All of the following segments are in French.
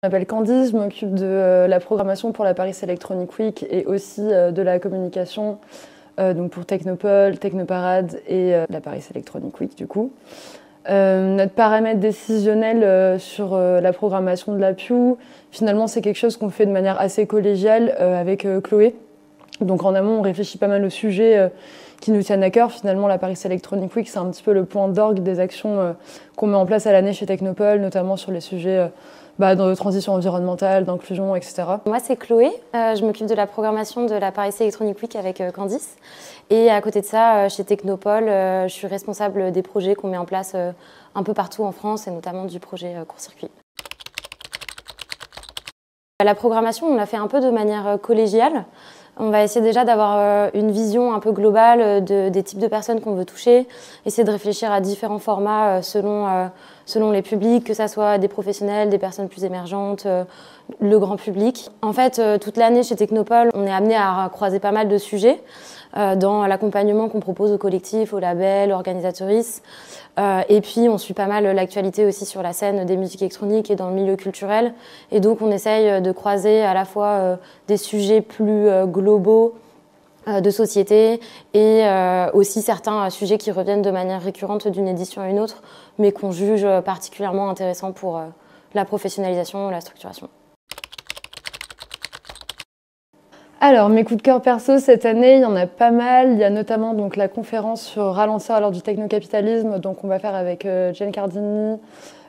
Je m'appelle Candice, je m'occupe de la programmation pour la Paris Electronic Week et aussi de la communication donc pour Technopole, Technoparade et la Paris Electronic Week du coup. Notre paramètre décisionnel sur la programmation de la PIU, finalement c'est quelque chose qu'on fait de manière assez collégiale avec Chloé. Donc en amont on réfléchit pas mal aux sujets qui nous tiennent à cœur. Finalement la Paris Electronic Week c'est un petit peu le point d'orgue des actions qu'on met en place à l'année chez Technopole, notamment sur les sujets de transition environnementale, d'inclusion, etc. Moi, c'est Chloé. Je m'occupe de la programmation de la Paris Electronic Week avec Candice. Et à côté de ça, chez Technopole, je suis responsable des projets qu'on met en place un peu partout en France et notamment du projet Court-Circuit. La programmation, on l'a fait un peu de manière collégiale. On va essayer déjà d'avoir une vision un peu globale des types de personnes qu'on veut toucher, essayer de réfléchir à différents formats selon les publics, que ce soit des professionnels, des personnes plus émergentes, le grand public. En fait, toute l'année chez Technopole, on est amené à croiser pas mal de sujets dans l'accompagnement qu'on propose aux collectifs, aux labels, aux organisatrices. Et puis, on suit pas mal l'actualité aussi sur la scène des musiques électroniques et dans le milieu culturel. Et donc, on essaye de croiser à la fois des sujets plus globaux de société et aussi certains sujets qui reviennent de manière récurrente d'une édition à une autre, mais qu'on juge particulièrement intéressants pour la professionnalisation ou la structuration. Alors, mes coups de cœur perso cette année, il y en a pas mal. Il y a notamment donc, la conférence sur ralentir à l'heure du technocapitalisme, donc on va faire avec Jane Cardini,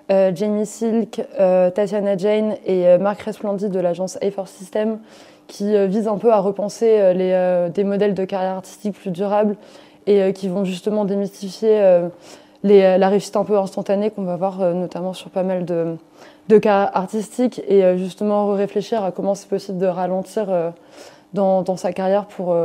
Jamie Silk, Tatiana Jane et Marc Resplandi de l'agence A4 System, qui vise un peu à repenser des modèles de carrière artistique plus durables et qui vont justement démystifier la réussite un peu instantanée qu'on va voir notamment sur pas mal de carrières artistiques et justement réfléchir à comment c'est possible de ralentir dans sa carrière pour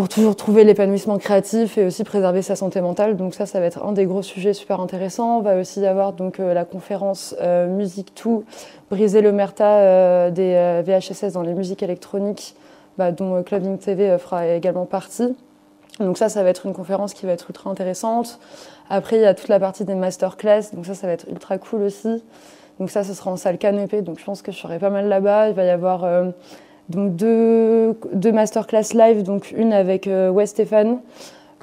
toujours trouver l'épanouissement créatif et aussi préserver sa santé mentale. Donc ça va être un des gros sujets super intéressants. On va aussi avoir donc la conférence Musique Tout, briser l'omerta des VHSS dans les musiques électroniques, dont Clubbing TV fera également partie. Donc ça va être une conférence qui va être ultra intéressante. Après, il y a toute la partie des masterclass, donc ça va être ultra cool aussi. Donc ça, ce sera en salle canopée, donc je pense que je serai pas mal là-bas. Il va y avoir donc deux masterclass live, donc une avec Wes Stéphane,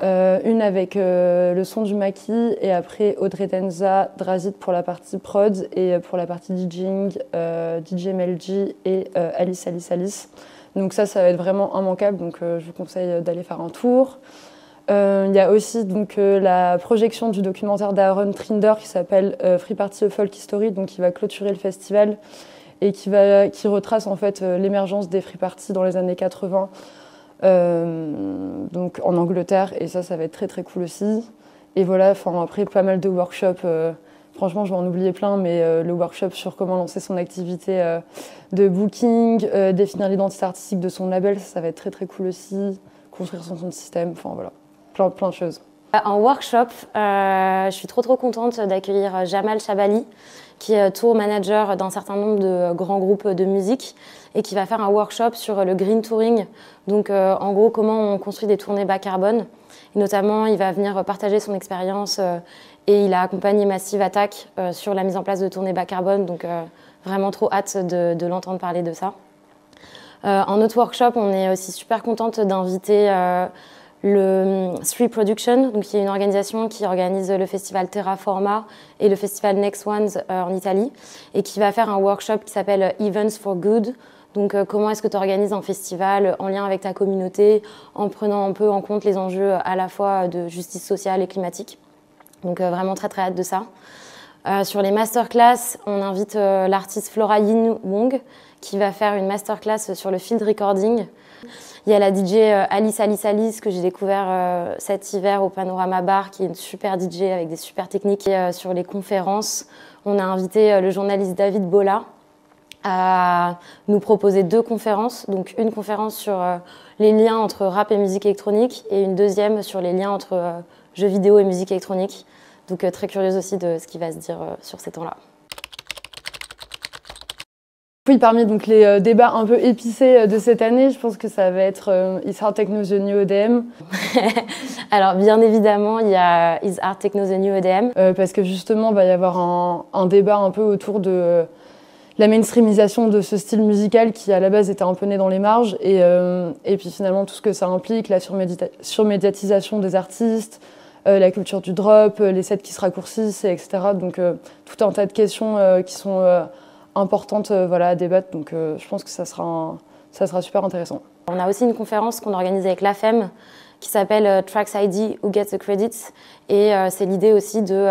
une avec le son du maquis, et après Audrey Denza, Drazit pour la partie prod, et pour la partie DJing, DJ MLG et Alice. Donc ça va être vraiment immanquable, donc je vous conseille d'aller faire un tour. Il y a aussi donc, la projection du documentaire d'Aaron Trinder qui s'appelle Free Party A Folk History, donc qui va clôturer le festival et qui retrace en fait l'émergence des free parties dans les années 80 donc en Angleterre, et ça va être très très cool aussi. Et voilà, après pas mal de workshops, franchement je vais en oublier plein, mais le workshop sur comment lancer son activité de booking, définir l'identité artistique de son label, ça va être très très cool aussi, construire son compte système, enfin voilà, plein de choses. En workshop, je suis trop contente d'accueillir Jamal Chabali, qui est tour manager d'un certain nombre de grands groupes de musique et qui va faire un workshop sur le green touring. Donc en gros, comment on construit des tournées bas carbone. Et notamment, il va venir partager son expérience et il a accompagné Massive Attack sur la mise en place de tournées bas carbone. Donc vraiment trop hâte de l'entendre parler de ça. En autre workshop, on est aussi super contente d'inviter le Three Production, donc qui est une organisation qui organise le festival Terraforma et le festival Next Ones en Italie, et qui va faire un workshop qui s'appelle Events for Good. Donc comment est-ce que tu organises un festival en lien avec ta communauté, en prenant un peu en compte les enjeux à la fois de justice sociale et climatique. Donc vraiment très hâte de ça. Sur les masterclass, on invite l'artiste Flora Yin Wong qui va faire une masterclass sur le field recording. Il y a la DJ Alice que j'ai découvert cet hiver au Panorama Bar, qui est une super DJ avec des super techniques. Et sur les conférences, on a invité le journaliste David Bolla à nous proposer 2 conférences. Donc une conférence sur les liens entre rap et musique électronique et une deuxième sur les liens entre jeux vidéo et musique électronique. Donc très curieuse aussi de ce qui va se dire sur ces temps-là. Oui, parmi donc, les débats un peu épicés de cette année, je pense que ça va être Is Hard Techno the New EDM. Alors bien évidemment, il y a Is Hard Techno the New EDM. Parce que justement, il va y avoir un débat un peu autour de la mainstreamisation de ce style musical qui à la base était un peu né dans les marges et puis finalement tout ce que ça implique, la surmédiatisation des artistes, la culture du drop, les sets qui se raccourcissent, etc. Donc tout un tas de questions qui sont importantes voilà, à débattre, donc je pense que ça sera super intéressant. On a aussi une conférence qu'on organise avec l'AFEM qui s'appelle Tracks ID Who Gets the Credits et c'est l'idée aussi de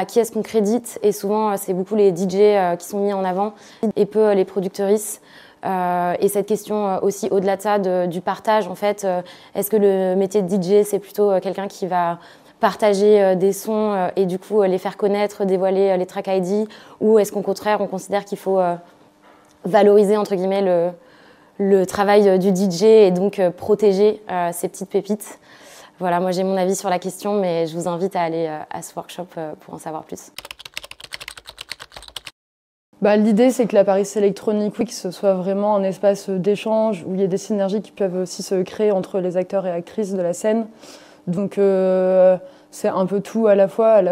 qui est-ce qu'on crédite et souvent c'est beaucoup les DJ qui sont mis en avant et peu les productrices et cette question aussi au-delà de ça du partage en fait est-ce que le métier de DJ c'est plutôt quelqu'un qui va partager des sons et du coup les faire connaître, dévoiler les Track ID ou est-ce qu'au contraire on considère qu'il faut valoriser entre guillemets le travail du DJ et donc protéger ces petites pépites. Voilà, moi j'ai mon avis sur la question, mais je vous invite à aller à ce workshop pour en savoir plus. L'idée, c'est que la Paris Electronic Week, ce soit vraiment un espace d'échange où il y ait des synergies qui peuvent aussi se créer entre les acteurs et actrices de la scène. Donc c'est un peu tout à la fois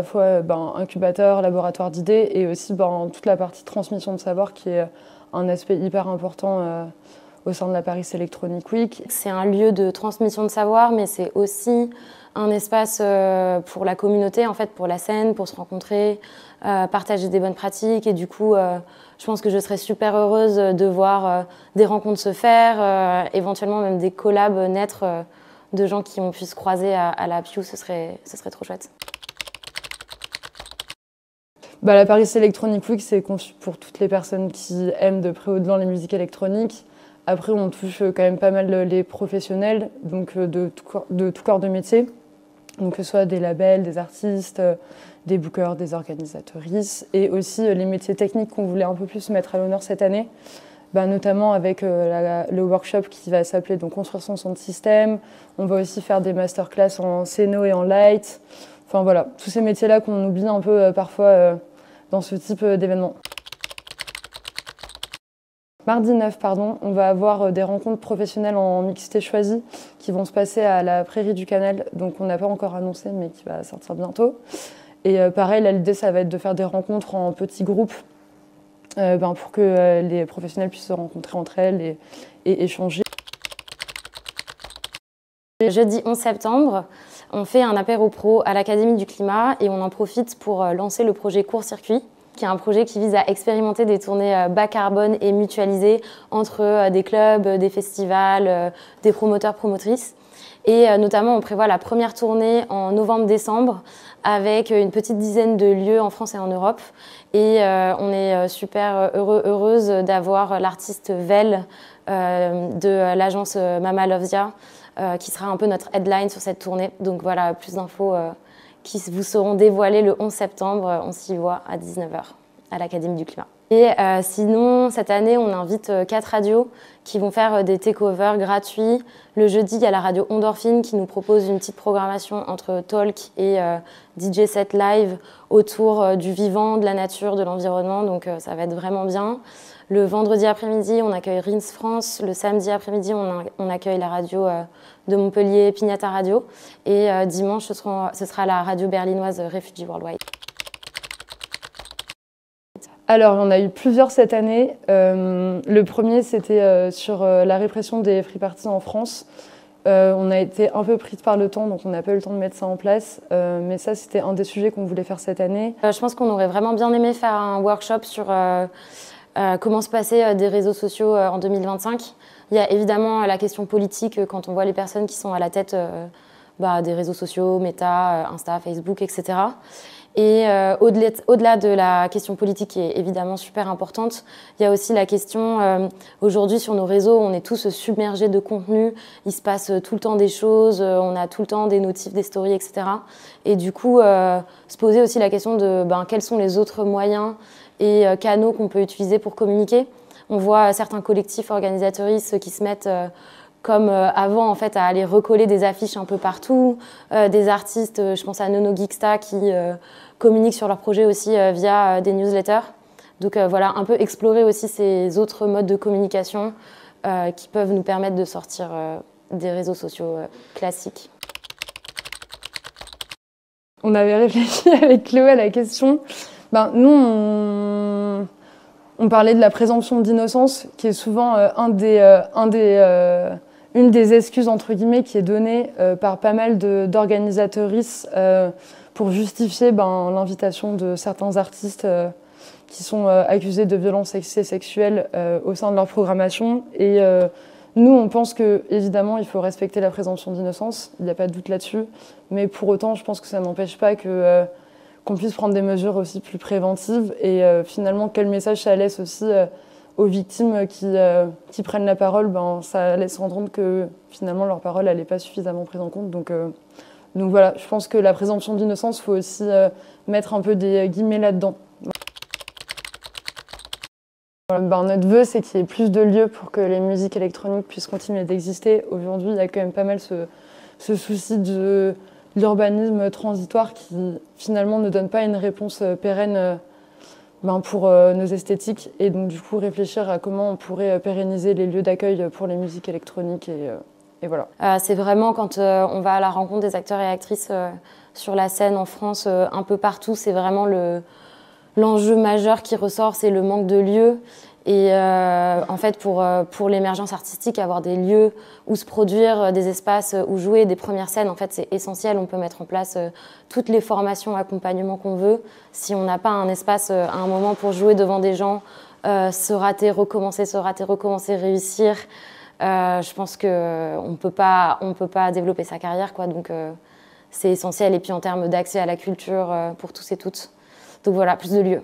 incubateur, laboratoire d'idées et aussi toute la partie transmission de savoir qui est un aspect hyper important au sein de la Paris Electronic Week. C'est un lieu de transmission de savoir, mais c'est aussi un espace pour la communauté, en fait, pour la scène, pour se rencontrer, partager des bonnes pratiques. Et du coup, je pense que je serais super heureuse de voir des rencontres se faire, éventuellement même des collabs naître de gens qui on puisse croiser à la Pew, ce serait trop chouette. La Paris Electronic Week, c'est conçu pour toutes les personnes qui aiment de près ou de loin les musiques électroniques. Après, on touche quand même pas mal les professionnels, donc de tout corps de métier, donc que ce soit des labels, des artistes, des bookers, des organisatrices, et aussi les métiers techniques qu'on voulait un peu plus mettre à l'honneur cette année, notamment avec le workshop qui va s'appeler donc Construire son son de système. On va aussi faire des masterclass en scéno et en light. Enfin voilà, tous ces métiers-là qu'on oublie un peu parfois dans ce type d'événement. Mardi 9, on va avoir des rencontres professionnelles en mixité choisie qui vont se passer à la Prairie du Canal, donc on n'a pas encore annoncé mais qui va sortir bientôt. Et pareil, l'idée ça va être de faire des rencontres en petits groupes pour que les professionnels puissent se rencontrer entre elles et échanger. Jeudi 11 septembre, on fait un apéro pro à l'Académie du Climat et on en profite pour lancer le projet Court Circuit, qui est un projet qui vise à expérimenter des tournées bas carbone et mutualisées entre des clubs, des festivals, des promoteurs, promotrices. Et notamment, on prévoit la première tournée en novembre-décembre avec une petite dizaine de lieux en France et en Europe. Et on est super heureuse d'avoir l'artiste Vel de l'agence Mama Loves Ya qui sera un peu notre headline sur cette tournée. Donc voilà, plus d'infos qui vous seront dévoilées le 11 septembre. On s'y voit à 19h à l'Académie du Climat. Et sinon, cette année, on invite 4 radios qui vont faire des takeovers gratuits. Le jeudi, il y a la radio Ondorphine qui nous propose une petite programmation entre talk et DJ set live autour du vivant, de la nature, de l'environnement. Donc ça va être vraiment bien. Le vendredi après-midi, on accueille Rins France. Le samedi après-midi, on accueille la radio de Montpellier, Pignata Radio. Et dimanche, ce sera la radio berlinoise Refugee Worldwide. Alors, on a eu plusieurs cette année. Le premier, c'était sur la répression des free parties en France. On a été un peu pris par le temps, donc on n'a pas eu le temps de mettre ça en place. Mais ça, c'était un des sujets qu'on voulait faire cette année. Je pense qu'on aurait vraiment bien aimé faire un workshop sur comment se passer des réseaux sociaux en 2025. Il y a évidemment la question politique quand on voit les personnes qui sont à la tête des réseaux sociaux, Meta, Insta, Facebook, etc. Et au-delà de la question politique qui est évidemment super importante, il y a aussi la question, aujourd'hui sur nos réseaux, on est tous submergés de contenu, il se passe tout le temps des choses, on a tout le temps des notifs, des stories, etc. Et du coup, se poser aussi la question de quels sont les autres moyens et canaux qu'on peut utiliser pour communiquer. On voit certains collectifs organisatoristes qui se mettent comme avant en fait à aller recoller des affiches un peu partout, des artistes, je pense à Nono Geeksta qui communiquent sur leurs projets aussi via des newsletters. Donc voilà, un peu explorer aussi ces autres modes de communication qui peuvent nous permettre de sortir des réseaux sociaux classiques. On avait réfléchi avec Chloé à la question. Nous, On parlait de la présomption d'innocence, qui est souvent une des excuses, entre guillemets, qui est donnée par pas mal d'organisatrices pour justifier l'invitation de certains artistes qui sont accusés de violences sexuelles au sein de leur programmation. Et nous, on pense que évidemment, il faut respecter la présomption d'innocence, il n'y a pas de doute là-dessus. Mais pour autant, je pense que ça n'empêche pas qu'on puisse prendre des mesures aussi plus préventives. Et finalement, quel message ça laisse aussi aux victimes qui prennent la parole, ça laisse entendre que finalement leur parole elle n'est pas suffisamment prise en compte. Donc voilà, je pense que la présomption d'innocence, il faut aussi mettre un peu des guillemets là-dedans. Notre vœu, c'est qu'il y ait plus de lieux pour que les musiques électroniques puissent continuer d'exister. Aujourd'hui, il y a quand même pas mal ce souci de l'urbanisme transitoire qui finalement ne donne pas une réponse pérenne pour nos esthétiques. Et donc du coup, réfléchir à comment on pourrait pérenniser les lieux d'accueil pour les musiques électroniques. Et voilà. C'est vraiment quand on va à la rencontre des acteurs et actrices sur la scène en France, un peu partout, c'est vraiment l'enjeu majeur qui ressort, c'est le manque de lieux. Et en fait, pour l'émergence artistique, avoir des lieux où se produire, des espaces où jouer, des premières scènes, en fait, c'est essentiel. On peut mettre en place toutes les formations, accompagnements qu'on veut. Si on n'a pas un espace à un moment pour jouer devant des gens, se rater, recommencer, réussir, je pense qu'on ne peut pas développer sa carrière, quoi. Donc, c'est essentiel. Et puis, en termes d'accès à la culture pour tous et toutes. Donc voilà, plus de lieux.